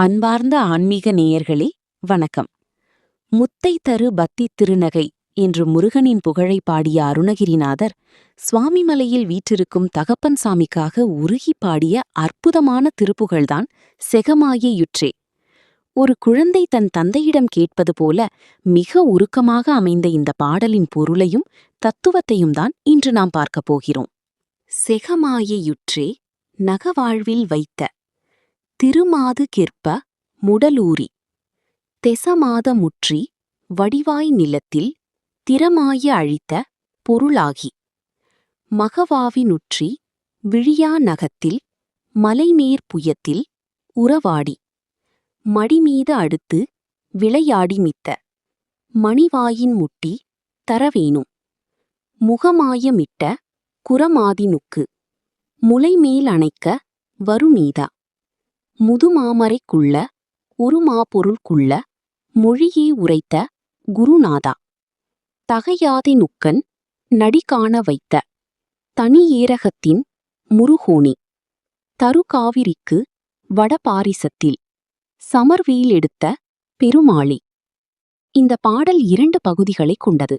அன்பார்ந்த ஆன்மீக நேயர்களே வணக்கம். முத்தை தரு பக்தி திருநகை என்று முருகனின் புகழை பாடிய அருணகிரிநாதர் சுவாமிமலையில் வீற்றிருக்கும் தகப்பன் சாமிக்காக உருகி பாடிய அற்புதமான திருப்புகழ்தான் செகமாயையுற்றே. ஒரு குழந்தை தன் தந்தையிடம் கேட்பது போல மிக உருக்கமாக அமைந்த இந்த பாடலின் பொருளையும் தத்துவத்தையும் தான் இன்று நாம் பார்க்கப் போகிறோம். செகமாயையுற்றே நகவாழ்வில் வைத்த திருமாது கிற்ப முடலூரி தெசமாத முற்றி வடிவாய் நிலத்தில் திறமாய அழித்த பொருளாகி மகவாவினுற்றி விழியா நகத்தில் மலைநீர் புயத்தில் உறவாடி மடிமீது அடுத்து விளையாடி மித்த மணிவாயின் முட்டி தரவேணும் முகமாயமிட்ட குரமாதினுக்கு முலைமேல் அணைக்க வருமீதா முதுமாமரைக்குள்ள உருமாபொருள்குள்ள மொழியே உரைத்த குருநாதா தகையாதி நுக்கன் நடிகாண வைத்த தனியேரகத்தின் முருகோணி தருகாவிரிக்கு வடபாரிசத்தில் சமர்வீல் எடுத்த பெருமாளி. இந்த பாடல் 2 பகுதிகளை கொண்டது.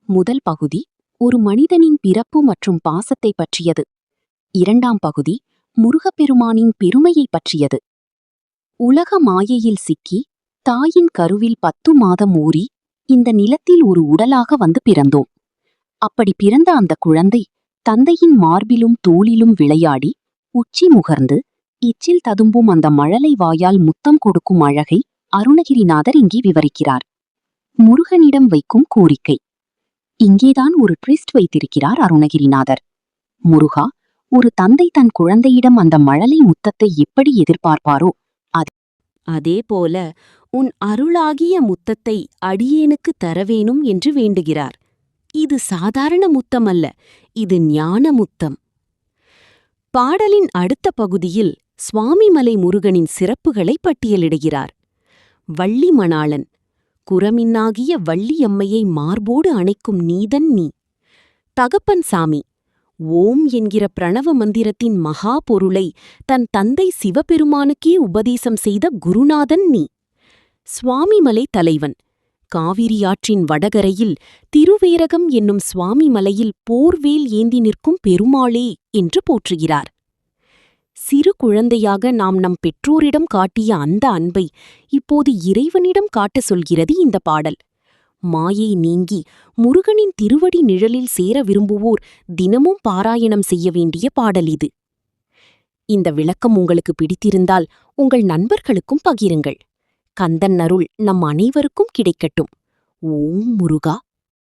முதல் பகுதி ஒரு மனிதனின் பிறப்பு மற்றும் பாசத்தை பற்றியது. 2ஆம் பகுதி முருகப்பெருமானின் பெருமையை பற்றியது. உலக மாயையில் சிக்கி தாயின் கருவில் 10 மாதம் ஊறி இந்த நிலத்தில் ஒரு உடலாக வந்து பிறந்தோம். அப்படி பிறந்த அந்த குழந்தை தந்தையின் மார்பிலும் தோளிலும் விளையாடி உச்சி முகர்ந்து இச்சில் ததும்பும் அந்த மழலை வாயால் முத்தம் கொடுக்கும் அழகை அருணகிரிநாதர் இங்கே விவரிக்கிறார். முருகனிடம் வைக்கும் கோரிக்கை. இங்கேதான் ஒரு ட்விஸ்ட் வைத்திருக்கிறார் அருணகிரிநாதர். முருகா, ஒரு தந்தை தன் குழந்தையிடம் அந்த மழலை முத்தத்தை எப்படி எதிர்பார்ப்பாரோ அதேபோல உன் அருளாகிய முத்தத்தை அடியேனுக்கு தரவேணும் என்று வேண்டுகிறார். இது சாதாரண முத்தமல்ல, இது ஞான முத்தம். பாடலின் அடுத்த பகுதியில் சுவாமிமலை முருகனின் சிறப்புகளை பட்டியலிடுகிறார். வள்ளி மணாளன், குரமின்னாகிய வள்ளியம்மையை மார்போடு அணைக்கும் நீதன் நீ. தகப்பன் சாமி, ஓம் என்கிற பிரணவ மந்திரத்தின் மகா பொருளை தன் தந்தை சிவபெருமானுக்கே உபதேசம் செய்த குருநாதன் நீ. சுவாமிமலை தலைவன், காவிரியாற்றின் வடகரையில் திருவேரகம் என்னும் சுவாமிமலையில் போர்வேல் ஏந்தி நிற்கும் பெருமாளே என்று போற்றுகிறார். சிறு குழந்தையாக நாம் நம் பெற்றோரிடம் காட்டிய அந்த அன்பை இப்போது இறைவனிடம் காட்ட சொல்கிறது இந்த பாடல். மாயை நீங்கி முருகனின் திருவடி நிழலில் சேர விரும்புவோர் தினமும் பாராயணம் செய்ய வேண்டிய பாடல் இது. இந்த விளக்கம் உங்களுக்கு பிடித்திருந்தால் உங்கள் நண்பர்களுக்கும் பகிருங்கள். கந்தன் அருள் நம் அனைவருக்கும் கிடைக்கட்டும். ஓம் முருகா.